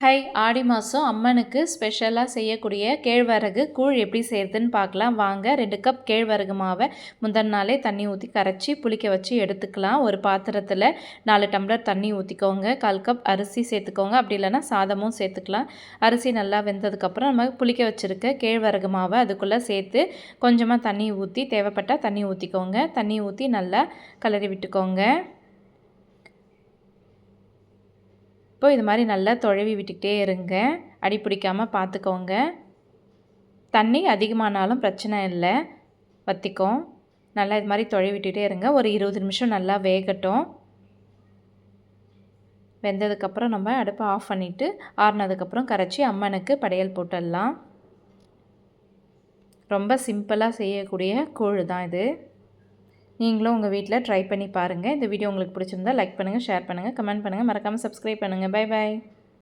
High ஆடி மாதம் அம்மனுக்கு ஸ்பெஷலாக செய்யக்கூடிய கேழ்வரகு கூழ் எப்படி செய்கிறதுன்னு பார்க்கலாம் வாங்க. 2 கப் கேழ்வரகு மாவை முந்தின நாளே தண்ணி ஊற்றி கரைச்சி புளிக்க வச்சு எடுத்துக்கலாம். ஒரு பாத்திரத்தில் 4 டம்ளர் தண்ணி ஊற்றிக்கோங்க. 1/4 கப் அரிசி சேர்த்துக்கோங்க. அப்படி இல்லைன்னா சாதமும் சேர்த்துக்கலாம். அரிசி நல்லா வெந்ததுக்கப்புறம் நம்ம புளிக்க வச்சுருக்க கேழ்வரகு மாவை அதுக்குள்ளே சேர்த்து கொஞ்சமாக தண்ணி ஊற்றி தேவைப்பட்டால் தண்ணி ஊற்றிக்கோங்க. தண்ணி ஊற்றி நல்லா கிளறி விட்டுக்கோங்க. இப்போ இது மாதிரி நல்லா துழவி விட்டுக்கிட்டே இருங்க. அடி பிடிக்காமல் பார்த்துக்கோங்க. தண்ணி அதிகமானாலும் பிரச்சனை இல்லை, வற்றிக்கும். நல்லா இது மாதிரி துழவி விட்டுகிட்டே இருங்க. ஒரு 20 நிமிஷம் நல்லா வேகட்டும். வெந்ததுக்கப்புறம் நம்ம அடுப்பை ஆஃப் பண்ணிவிட்டு ஆறுனதுக்கப்புறம் கரைச்சி அம்மனுக்கு படையல் போட்டுடலாம். ரொம்ப சிம்பிளாக செய்யக்கூடிய கூழ் தான் இது. நீங்களும் உங்கள் வீட்டில் ட்ரை பண்ணி பாருங்கள். இந்த வீடியோ உங்களுக்கு பிடிச்சிருந்தா லைக் பண்ணுங்கள், ஷேர் பண்ணுங்கள், கமெண்ட் பண்ணுங்கள், மறக்காமல் சப்ஸ்கிரைப் பண்ணுங்கள். Bye bye.